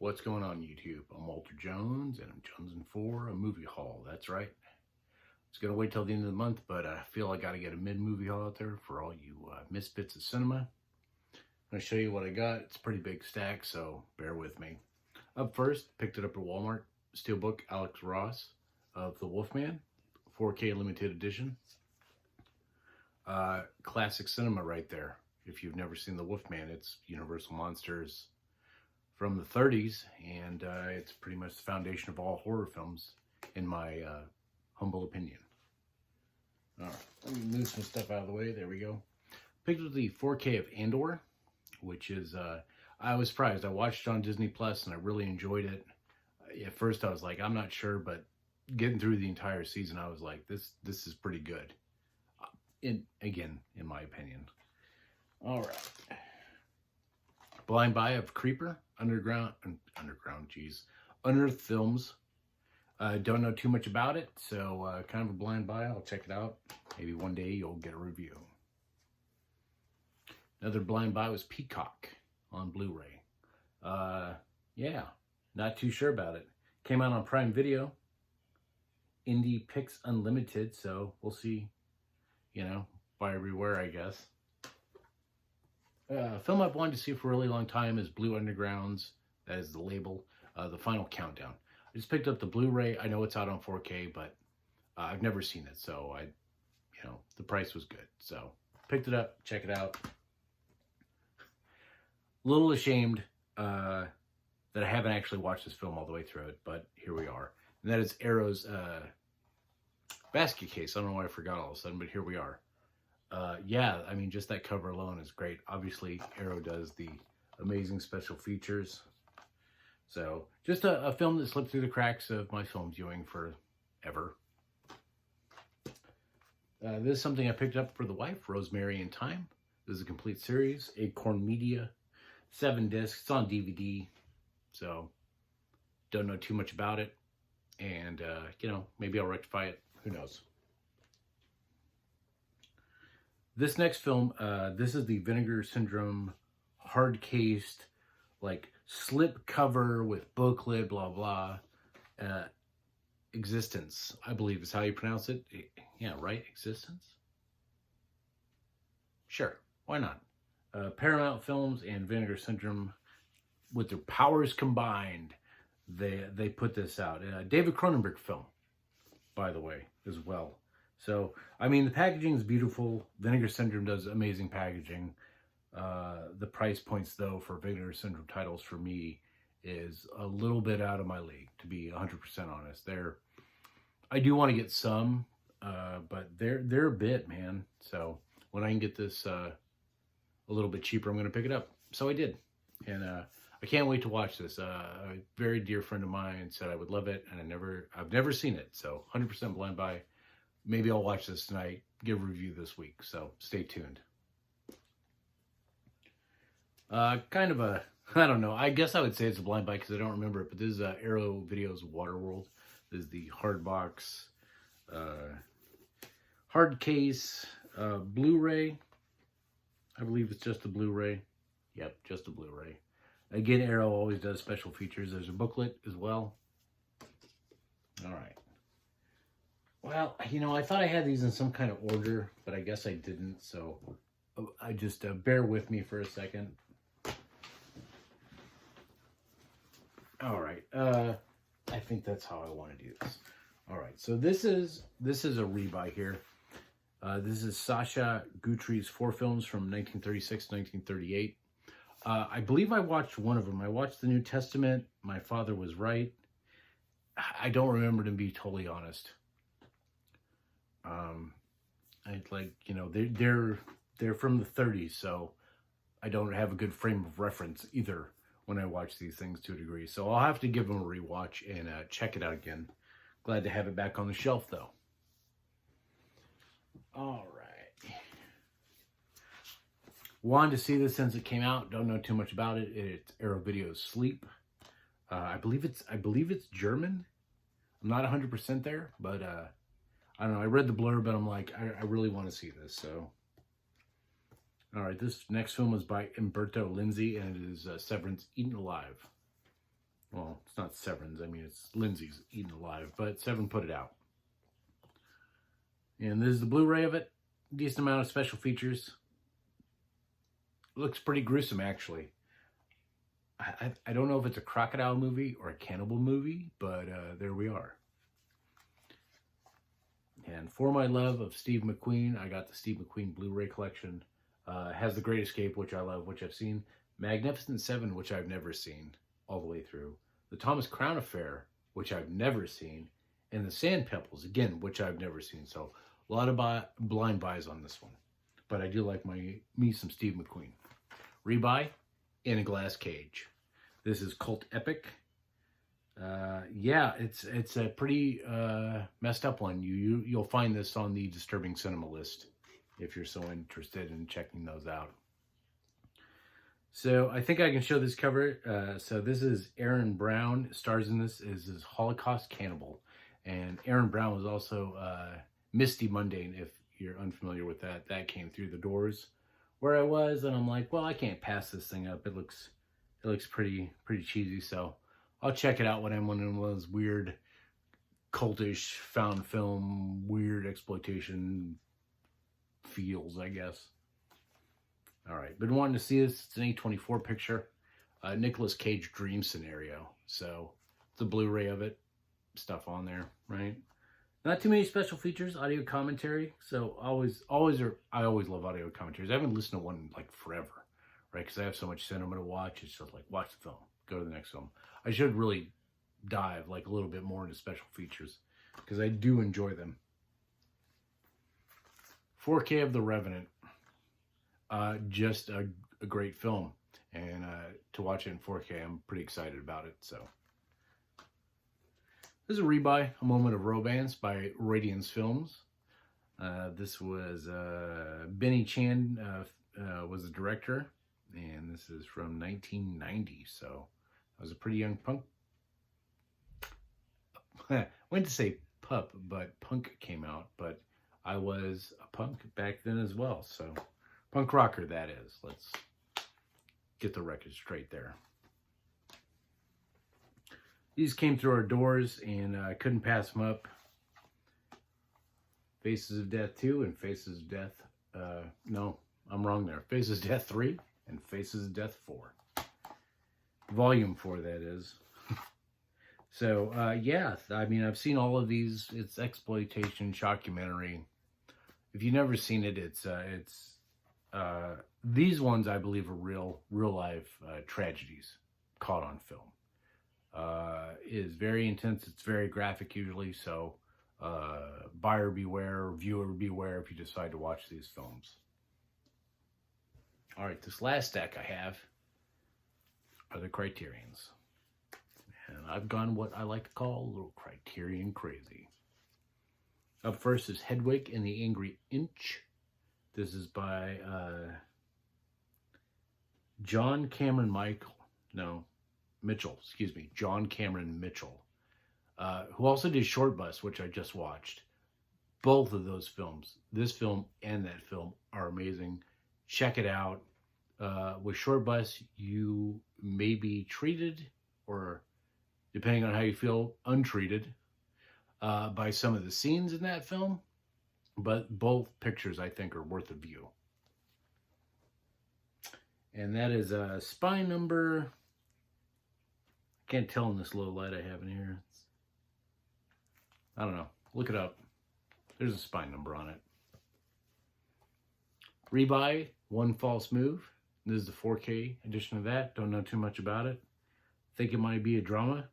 What's going on YouTube? I'm Walter Jones and I'm jonesing for a movie haul. That's right. It's going to wait till the end of the month, but I feel I got to get a mid-movie haul out there for all you misfits of cinema. I'm going to show you what I got. It's a pretty big stack, so bear with me. Up first, picked it up at Walmart. Steelbook Alex Ross of The Wolfman, 4K limited edition. Classic cinema right there. If you've never seen The Wolfman, it's Universal Monsters from the 30s, and it's pretty much the foundation of all horror films, in my humble opinion. All right, let me move some stuff out of the way. There we go. Picked up the 4K of Andor, which is, I was surprised. I watched it on Disney Plus, and I really enjoyed it. At first, I was like, I'm not sure, but getting through the entire season, I was like, this is pretty good. Again, in my opinion. All right. Blind Buy of Creeper, Unearthed Films. Don't know too much about it, so kind of a blind buy. I'll check it out. Maybe one day you'll get a review. Another blind buy was Peacock on Blu-ray. Yeah, not too sure about it. Came out on Prime Video. Indie Picks Unlimited, so we'll see. You know, buy everywhere, I guess. A film I've wanted to see for a really long time is Blue Underground's, that is the label, The Final Countdown. I just picked up the Blu-ray. I know it's out on 4K, but I've never seen it, so the price was good. So picked it up, check it out. A little ashamed that I haven't actually watched this film all the way through it, but here we are. And that is Arrow's basket case. I don't know why I forgot all of a sudden, but here we are. Yeah, I mean, just that cover alone is great. Obviously, Arrow does the amazing special features. So, just a film that slipped through the cracks of my film viewing forever. This is something I picked up for the wife, Rosemary and Thyme. This is a complete series, Acorn Media, 7 discs. It's on DVD, so don't know too much about it. And, maybe I'll rectify it. Who knows? This next film, this is the Vinegar Syndrome hard-cased, like, slip cover with booklet, blah, blah. Existence, I believe is how you pronounce it. Yeah, right? Existence? Sure, why not? Paramount Films and Vinegar Syndrome, with their powers combined, they put this out. David Cronenberg film, by the way, as well. So, I mean, the packaging is beautiful. Vinegar Syndrome does amazing packaging. The price points, though, for Vinegar Syndrome titles for me is a little bit out of my league, to be 100% honest. I do want to get some, but they're a bit, man. So when I can get this a little bit cheaper, I'm going to pick it up. So I did, and I can't wait to watch this. A very dear friend of mine said I would love it, and I've never seen it. So 100% blind buy. Maybe I'll watch this tonight, give a review this week, so stay tuned. Kind of a, I don't know, I guess I would say it's a blind buy because I don't remember it, but this is Arrow Video's Waterworld. This is the hard box, hard case, Blu-ray. I believe it's just a Blu-ray. Yep, just a Blu-ray. Again, Arrow always does special features. There's a booklet as well. All right. Well, I thought I had these in some kind of order, but I guess I didn't, so I just bear with me for a second. All right, I think that's how I want to do this. All right, so this is a rebuy here. This is Sacha Guthrie's 4 films from 1936 to 1938. I believe I watched one of them. I watched The New Testament. My Father Was Right. I don't remember, to be totally honest. They're from the 30s, so I don't have a good frame of reference either when I watch these things to a degree. So I'll have to give them a rewatch and check it out again. Glad to have it back on the shelf, though. All right. Wanted to see this since it came out. Don't know too much about it. It's Arrow Video's Sleep. I believe it's German. I'm not 100% there, but I don't know. I read the blurb, but I'm like, I really want to see this. So All right, this next film is by Umberto Lenzi, and it is Severance Eaten Alive. Well, it's not Severin's. I mean, it's Lindsay's Eaten Alive, but Severin put it out. And this is the Blu-ray of it. Decent amount of special features. Looks pretty gruesome, actually. I don't know if it's a crocodile movie or a cannibal movie, but there we are. And for my love of Steve McQueen, I got the Steve McQueen Blu-ray collection. Has The Great Escape, which I love, which I've seen. Magnificent Seven, which I've never seen all the way through. The Thomas Crown Affair, which I've never seen. And The Sand Pebbles, again, which I've never seen. So a lot of blind buys on this one. But I do like me some Steve McQueen. Rebuy, In a Glass Cage. This is Cult Epic. Yeah, it's a pretty messed up one. You'll find this on the Disturbing Cinema list if you're so interested in checking those out. So I think I can show this cover. So this is Aaron Brown. Stars in this is Holocaust Cannibal. And Aaron Brown was also Misty Mundane, if you're unfamiliar with that. That came through the doors where I was, and I'm like, well, I can't pass this thing up. It looks pretty cheesy, so I'll check it out when I'm one of those weird cultish found film, weird exploitation feels, I guess. All right, been wanting to see this. It's an A24 picture, Nicolas Cage dream scenario. So the Blu-ray of it, stuff on there, right? Not too many special features, audio commentary. So I always love audio commentaries. I haven't listened to one in like forever, right? Because I have so much cinema to watch. It's just like, watch the film, go to the next film. I should really dive like a little bit more into special features because I do enjoy them. 4K of The Revenant. Just a great film. And to watch it in 4K, I'm pretty excited about it. So this is a rebuy, A Moment of Romance by Radiance Films. This was Benny Chan was the director, and this is from 1990. So I was a pretty young punk. I went to say pup, but punk came out. But I was a punk back then as well. So punk rocker, that is. Let's get the record straight there. These came through our doors, and I couldn't pass them up. Faces of Death 2 and Faces of Death... no, I'm wrong there. Faces of Death 3 and Faces of Death 4. Volume 4, that is. So, yeah, I mean, I've seen all of these. It's exploitation, shockumentary. If you've never seen it, these ones, I believe, are real life tragedies caught on film. It is very intense. It's very graphic usually, so buyer beware, viewer beware if you decide to watch these films. All right, this last stack I have are the Criterions. And I've gone what I like to call a little Criterion crazy. Up first is Hedwig and the Angry Inch. This is by John Cameron Mitchell, John Cameron Mitchell, who also did Short Bus, which I just watched. Both of those films, this film and that film, are amazing. Check it out. With Short Bus, you may be treated, or depending on how you feel, untreated by some of the scenes in that film. But both pictures, I think, are worth a view. And that is spine number... Can't tell in this low light I have in here. I don't know. Look it up. There's a spine number on it. Rebuy, One False Move. This is the 4K edition of that. Don't know too much about it. Think it might be a drama.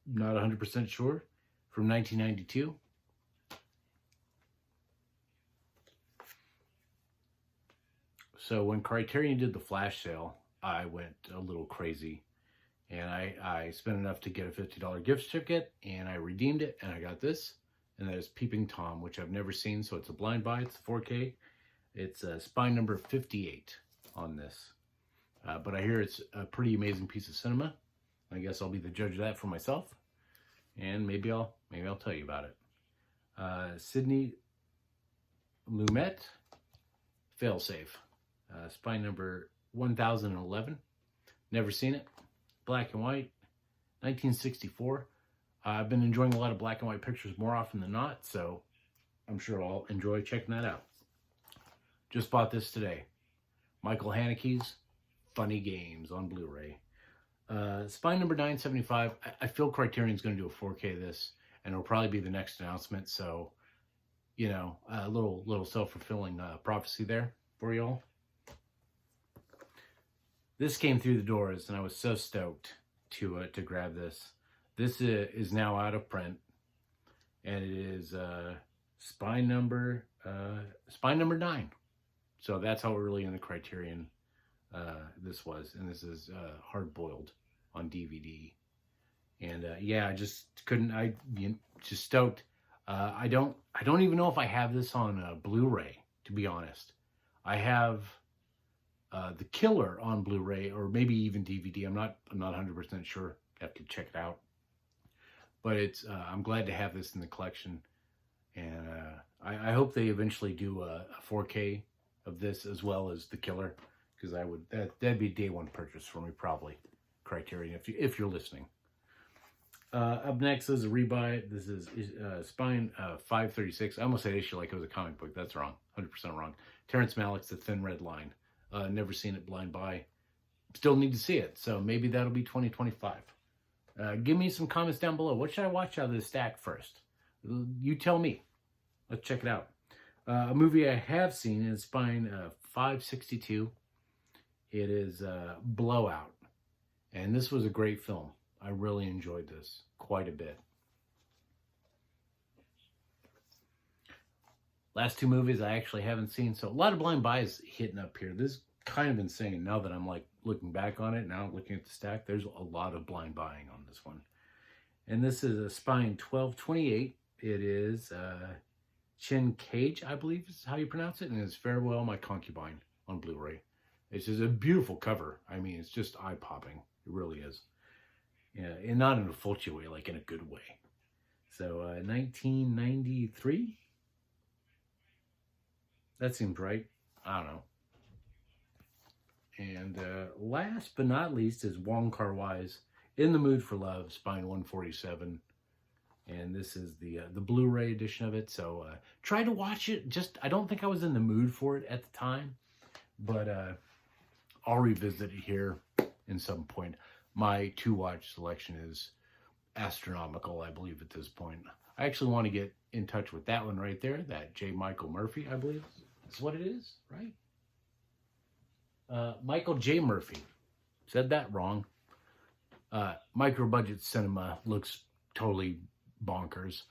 Not 100% sure. From 1992. So when Criterion did the flash sale, I went a little crazy. And I spent enough to get a $50 gift certificate, and I redeemed it, and I got this. And that is Peeping Tom, which I've never seen, so it's a blind buy. It's 4K. It's spine number 58 on this. But I hear it's a pretty amazing piece of cinema. I guess I'll be the judge of that for myself. And maybe I'll tell you about it. Sidney Lumet, Failsafe. Spine number 1011. Never seen it. Black and white. 1964. I've been enjoying a lot of black and white pictures more often than not, so I'm sure I'll enjoy checking that out. Just bought this today. Michael Haneke's Funny Games on Blu-ray. Spine number 975. I feel Criterion's going to do a 4K of this, and it'll probably be the next announcement. So, you know, a little self-fulfilling prophecy there for y'all. This came through the doors, and I was so stoked to grab this. This is now out of print, and it is Spine number 9. So that's how early in the Criterion this was, and this is hard boiled on DVD. And yeah, I just couldn't. Just stoked. I don't even know if I have this on Blu-ray, to be honest. I have The Killer on Blu-ray, or maybe even DVD. I'm not 100% sure. Have to check it out. But it's I'm glad to have this in the collection, and I hope they eventually do a 4K of this as well as The Killer, because that'd be day one purchase for me, probably. Criterion, if you're listening. Up next is a rebuy. This is Spine 536. I almost said issue like it was a comic book. That's wrong. 100% wrong. Terrence Malick's The Thin Red Line. Never seen it blind buy. Still need to see it, so maybe that'll be 2025. Give me some comments down below. What should I watch out of this stack first? You tell me. Let's check it out. A movie I have seen is Spine 562. It is Blowout. And this was a great film. I really enjoyed this quite a bit. Last two movies I actually haven't seen. So a lot of blind buys hitting up here. This is kind of insane now that I'm like looking back on it. Now looking at the stack, there's a lot of blind buying on this one. And this is a Spine 1228. It is Chin Cage, I believe is how you pronounce it. And it's Farewell My Concubine on Blu-ray. It's just a beautiful cover. I mean, it's just eye-popping. It really is. Yeah, and not in a Fulci way, like in a good way. So, 1993? That seems right. I don't know. And last but not least is Wong Kar-wai's In the Mood for Love, Spine 147. And this is the Blu-ray edition of it. So, try to watch it. I don't think I was in the mood for it at the time. But I'll revisit it here in some point. My to-watch selection is astronomical, I believe, at this point. I actually want to get in touch with that one right there, that J. Michael Murphy, I believe. That's what it is, right? Michael J. Murphy. Said that wrong. Micro-budget cinema looks totally bonkers.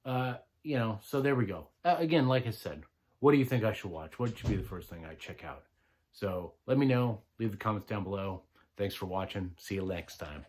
You know, so there we go. Again, like I said, what do you think I should watch? What should be the first thing I check out? So let me know. Leave the comments down below. Thanks for watching. See you next time.